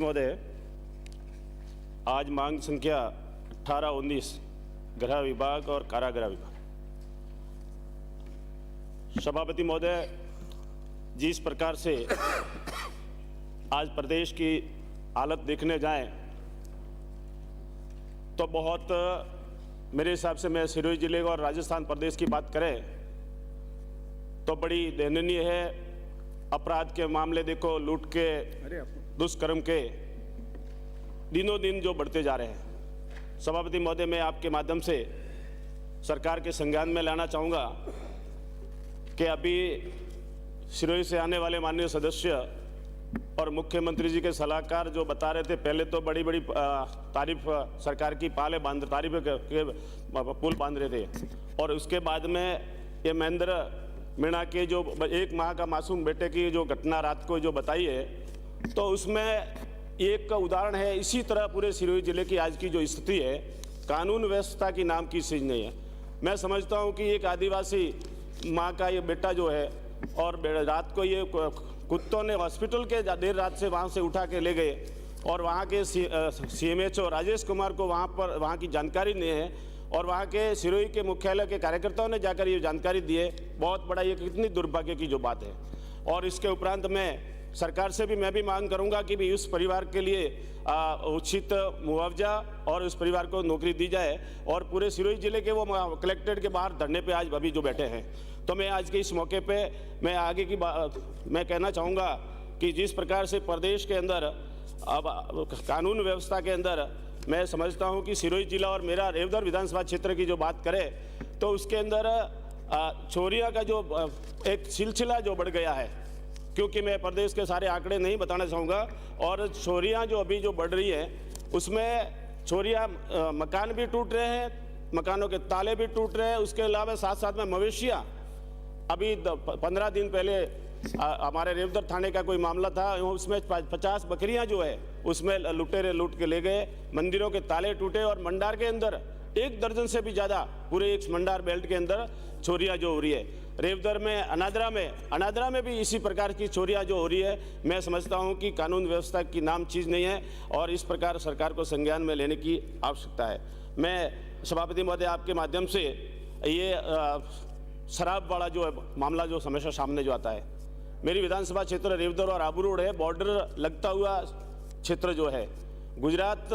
महोदय, आज मांग संख्या 18-19 गृह विभाग और कारागृह विभाग। सभापति महोदय, जिस प्रकार से आज प्रदेश की हालत देखने जाएं तो बहुत मेरे हिसाब से मैं सिरोही जिले और राजस्थान प्रदेश की बात करें तो बड़ी दयनीय है। अपराध के मामले देखो, लूट के, दुष्कर्म के दिनों दिन जो बढ़ते जा रहे हैं। सभापति महोदय, मैं आपके माध्यम से सरकार के संज्ञान में लाना चाहूँगा कि अभी सिरोही से आने वाले माननीय सदस्य और मुख्यमंत्री जी के सलाहकार जो बता रहे थे, पहले तो बड़ी बड़ी तारीफ सरकार की तारीफ के पुल बांध रहे थे, और उसके बाद में ये महेंद्र मीणा के जो 1 माह का मासूम बेटे की जो घटना रात को जो बताई है, तो उसमें एक उदाहरण है। इसी तरह पूरे सिरोही जिले की आज की जो स्थिति है, कानून व्यवस्था की नाम की चीज़ नहीं है। मैं समझता हूँ कि एक आदिवासी माँ का ये बेटा जो है, और रात को ये कुत्तों ने हॉस्पिटल के देर रात से वहाँ से उठा के ले गए, और वहाँ के CMHO राजेश कुमार को वहाँ की जानकारी नहीं है, और वहाँ के सिरोही के मुख्यालय के कार्यकर्ताओं ने जाकर ये जानकारी दी है। बहुत बड़ा ये कितनी दुर्भाग्य की जो बात है। और इसके उपरांत मैं सरकार से भी मांग करूंगा कि भी उस परिवार के लिए उचित मुआवजा और उस परिवार को नौकरी दी जाए, और पूरे सिरोही जिले के वो कलेक्ट्रेट के बाहर धरने पे आज अभी जो बैठे हैं। तो मैं आज के इस मौके पे मैं आगे की मैं कहना चाहूँगा कि जिस प्रकार से प्रदेश के अंदर अब कानून व्यवस्था के अंदर मैं समझता हूँ कि सिरोही जिला और मेरा रेवदर विधानसभा क्षेत्र की जो बात करें तो उसके अंदर चोरियाँ का जो एक सिलसिला जो बढ़ गया है, क्योंकि मैं प्रदेश के सारे आंकड़े नहीं बताना चाहूँगा, और चोरियाँ जो अभी जो बढ़ रही है उसमें चोरियाँ, मकान भी टूट रहे हैं, मकानों के ताले भी टूट रहे हैं, उसके अलावा साथ साथ में मवेशियाँ। अभी 15 दिन पहले हमारे रेवदर थाने का कोई मामला था, उसमें 50 बकरियां जो है उसमें लुटेरे लूट के ले गए, मंदिरों के ताले टूटे, और मंडार के अंदर 1 दर्जन से भी ज़्यादा पूरे एक मंडार बेल्ट के अंदर चोरियां जो हो रही है। रेवदर में अनादरा में भी इसी प्रकार की चोरियां जो हो रही है। मैं समझता हूं कि कानून व्यवस्था की नाम चीज़ नहीं है, और इस प्रकार सरकार को संज्ञान में लेने की आवश्यकता है। मैं सभापति महोदय आपके माध्यम से ये शराब वाला जो है मामला जो हमेशा सामने जो आता है, मेरी विधानसभा क्षेत्र रेवदर और आबू रोड है, बॉर्डर लगता हुआ क्षेत्र जो है, गुजरात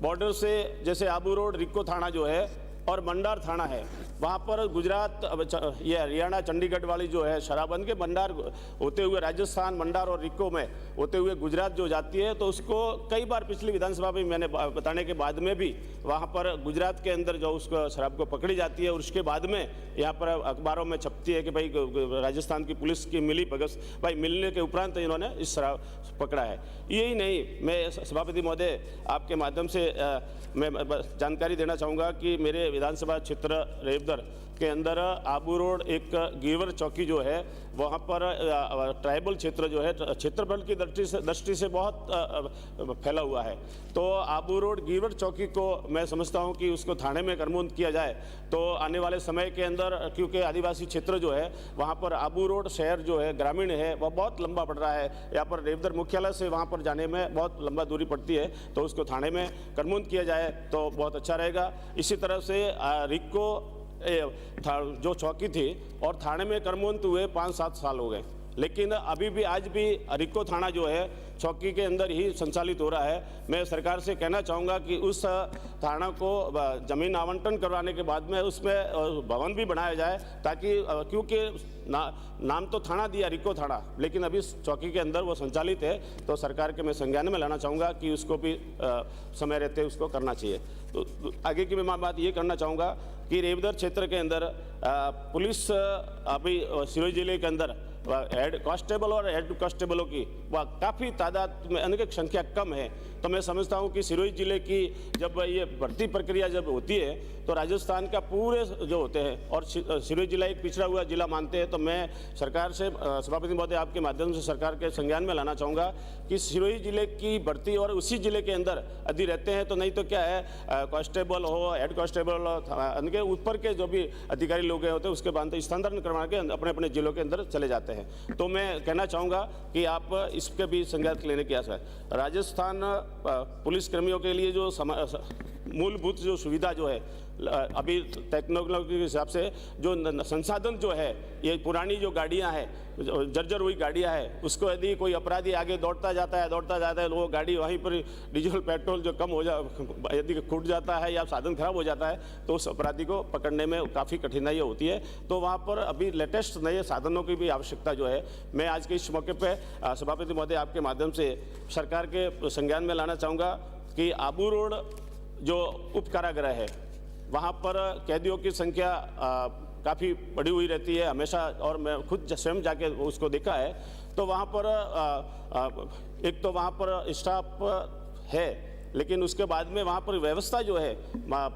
बॉर्डर से जैसे आबू रोड रिक्को थाना जो है और मंडार थाना है, वहाँ पर गुजरात ये हरियाणा चंडीगढ़ वाली जो है शराबन के मंडार होते हुए राजस्थान मंडार और रिक्को में होते हुए गुजरात जो जाती है, तो उसको कई बार पिछली विधानसभा में मैंने बताने के बाद में भी वहाँ पर गुजरात के अंदर जो उसको शराब को पकड़ी जाती है, और उसके बाद में यहाँ पर अखबारों में छपती है कि भाई राजस्थान की पुलिस की मिली भगत, भाई मिलने के उपरांत इन्होंने इस शराब पकड़ा है। यही नहीं, मैं सभापति महोदय आपके माध्यम से मैं जानकारी देना चाहूँगा कि मेरे विधानसभा क्षेत्र रेवदर के अंदर आबू रोड एक गीवर चौकी जो है, वहाँ पर ट्राइबल क्षेत्र जो है क्षेत्रफल की दृष्टि से बहुत फैला हुआ है। तो आबू रोड गीवर चौकी को मैं समझता हूँ कि उसको थाने में कर्मबंद किया जाए, तो आने वाले समय के अंदर, क्योंकि आदिवासी क्षेत्र जो है वहाँ पर आबू रोड शहर जो है ग्रामीण है, वह बहुत लंबा पड़ रहा है। यहाँ पर रेवदर मुख्यालय से वहाँ पर जाने में बहुत लंबा दूरी पड़ती है, तो उसको थाने में कर्मबंद किया जाए तो बहुत अच्छा रहेगा। इसी तरह से रिक्को जो चौकी थी और थाने में कर्मबंद हुए 5-7 साल हो गए, लेकिन अभी भी आज भी रिक्को थाना जो है चौकी के अंदर ही संचालित हो रहा है। मैं सरकार से कहना चाहूँगा कि उस थाना को ज़मीन आवंटन करवाने के बाद में उसमें भवन भी बनाया जाए, ताकि क्योंकि नाम तो थाना दिया रिक्को थाना, लेकिन अभी चौकी के अंदर वो संचालित है, तो सरकार के मैं संज्ञान में लाना चाहूँगा कि उसको भी समय रहते उसको करना चाहिए। तो आगे की मैं बात ये करना चाहूँगा कि रेवदर क्षेत्र के अंदर पुलिस अभी सिरोही जिले के अंदर हेड कांस्टेबल और हेड कांस्टेबलों की वह काफ़ी तादाद में उनकी संख्या कम है। तो मैं समझता हूं कि सिरोही जिले की जब ये भर्ती प्रक्रिया जब होती है तो राजस्थान का पूरे जो होते हैं, और सिरोही जिला एक पिछड़ा हुआ जिला मानते हैं, तो मैं सरकार से सभापति महोदय आपके माध्यम से सरकार के संज्ञान में लाना चाहूँगा कि सिरोही जिले की भर्ती और उसी जिले के अंदर यदि रहते हैं, तो नहीं तो क्या है, कांस्टेबल हो, हेड कांस्टेबल, उनके ऊपर के जो भी अधिकारी लोग होते हैं उसके बाद स्थानांतरण करवा के अपने अपने जिलों के अंदर चले जाते हैं। हैं। तो मैं कहना चाहूँगा कि आप इसके भी संज्ञान लेने की आशा है। राजस्थान पुलिस कर्मियों के लिए जो मूलभूत जो सुविधा जो है अभी टेक्नोलॉजी के हिसाब से जो संसाधन जो है, ये पुरानी जो गाड़ियां हैं, जर्जर हुई गाड़ियां हैं, उसको यदि कोई अपराधी आगे दौड़ता जाता है तो वो गाड़ी वहीं पर डीजल पेट्रोल जो कम हो यदि फूट जाता है या साधन खराब हो जाता है तो उस अपराधी को पकड़ने में काफ़ी कठिनाई होती है। तो वहाँ पर अभी लेटेस्ट नए साधनों की भी आवश्यकता जो है, मैं आज के इस मौके पर सभापति महोदय आपके माध्यम से सरकार के संज्ञान में लाना चाहूँगा कि आबू रोड जो उप कारागृह है, वहाँ पर कैदियों की संख्या काफ़ी बढ़ी हुई रहती है हमेशा, और मैं खुद स्वयं जाके उसको देखा है। तो वहाँ पर एक तो वहाँ पर स्टाफ है, लेकिन उसके बाद में वहाँ पर व्यवस्था जो है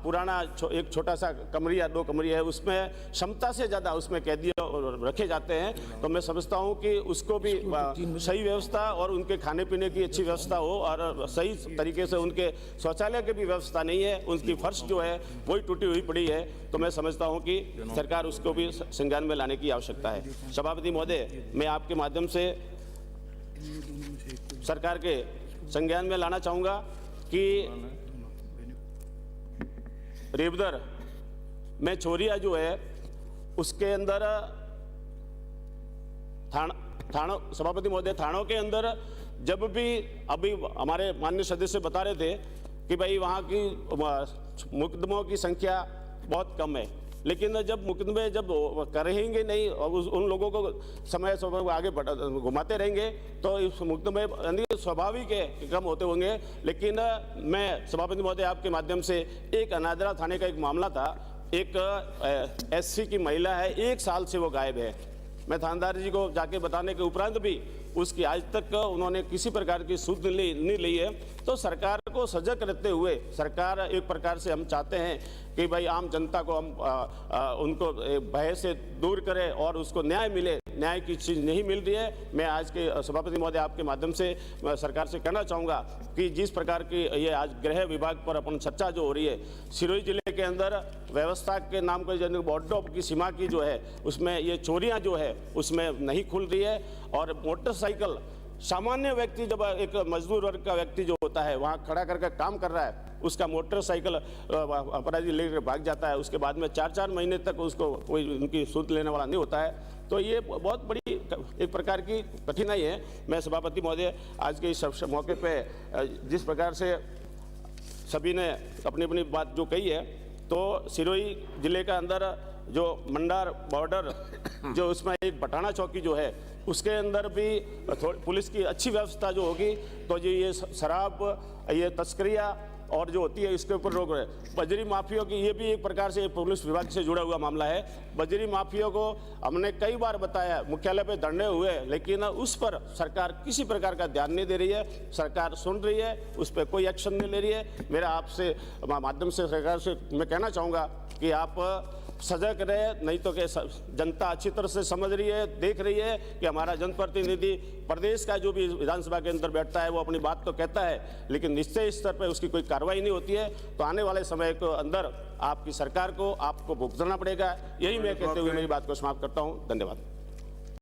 पुराना एक छोटा सा कमरिया 2 कमरिया है, उसमें क्षमता से ज़्यादा उसमें कैदी रखे जाते हैं। तो मैं समझता हूँ कि उसको भी सही व्यवस्था और उनके खाने पीने की अच्छी व्यवस्था हो, और सही तरीके से उनके शौचालय की भी व्यवस्था नहीं है, उनकी फर्श जो है वही टूटी हुई पड़ी है। तो मैं समझता हूँ कि सरकार उसको भी संज्ञान में लाने की आवश्यकता है। सभापति महोदय, मैं आपके माध्यम से सरकार के संज्ञान में लाना चाहूँगा कि रेवदर में चोरिया जो है उसके अंदर थानों सभापति महोदय, थानों के अंदर जब भी अभी हमारे माननीय सदस्य बता रहे थे कि भाई वहाँ की मुकदमों की संख्या बहुत कम है, लेकिन जब मुकदमे जब करेंगे नहीं और उन लोगों को समय आगे घुमाते रहेंगे तो इस मुकदमे स्वाभाविक है कि कम होते होंगे। लेकिन मैं सभापति महोदय आपके माध्यम से एक अनादरा थाने का एक मामला था, एक एससी की महिला है, 1 साल से वो गायब है। मैं थानेदार जी को जाके बताने के उपरांत भी उसकी आज तक उन्होंने किसी प्रकार की सूद नहीं ली है। तो सरकार को सजग रहते हुए सरकार एक प्रकार से हम चाहते हैं कि भाई आम जनता को हम उनको भय से दूर करें और उसको न्याय मिले। न्याय की चीज़ नहीं मिल रही है। मैं आज के सभापति महोदय आपके माध्यम से सरकार से कहना चाहूँगा कि जिस प्रकार की ये आज गृह विभाग पर अपन चर्चा जो हो रही है, सिरोही जिले के अंदर व्यवस्था के नाम पर जो बॉर्डर की सीमा की जो है उसमें ये चोरियाँ जो है उसमें नहीं खुल रही है। और मोटरसाइकिल सामान्य व्यक्ति, जब एक मजदूर वर्ग का व्यक्ति जो होता है वहाँ खड़ा करके काम कर रहा है, उसका मोटरसाइकिल अपराधी लेकर भाग जाता है, उसके बाद में 4-4 महीने तक उसको कोई उनकी सूद लेने वाला नहीं होता है। तो ये बहुत बड़ी एक प्रकार की कठिनाई है। मैं सभापति महोदय आज के इस मौके पे जिस प्रकार से सभी ने अपनी अपनी बात जो कही है, तो सिरोही जिले का अंदर जो मंडार बॉर्डर जो उसमें एक बटाना चौकी जो है उसके अंदर भी पुलिस की अच्छी व्यवस्था जो होगी तो जो ये शराब, ये तस्करियाँ और जो होती है इसके ऊपर रोक है। बजरी माफियों की ये भी एक प्रकार से पुलिस विभाग से जुड़ा हुआ मामला है। बजरी माफियों को हमने कई बार बताया, मुख्यालय पे धरने हुए, लेकिन उस पर सरकार किसी प्रकार का ध्यान नहीं दे रही है। सरकार सुन रही है, उस पर कोई एक्शन नहीं ले रही है। मेरा आपसे माध्यम से सरकार से मैं कहना चाहूँगा कि आप सजग रहे, नहीं तो कि जनता अच्छी तरह से समझ रही है, देख रही है कि हमारा जनप्रतिनिधि प्रदेश का जो भी विधानसभा के अंदर बैठता है वो अपनी बात तो कहता है, लेकिन निश्चय स्तर पर उसकी कोई कार्रवाई नहीं होती है। तो आने वाले समय के अंदर आपकी सरकार को आपको भुगतना पड़ेगा। यही मैं कहते हुए मेरी बात को समाप्त करता हूँ। धन्यवाद।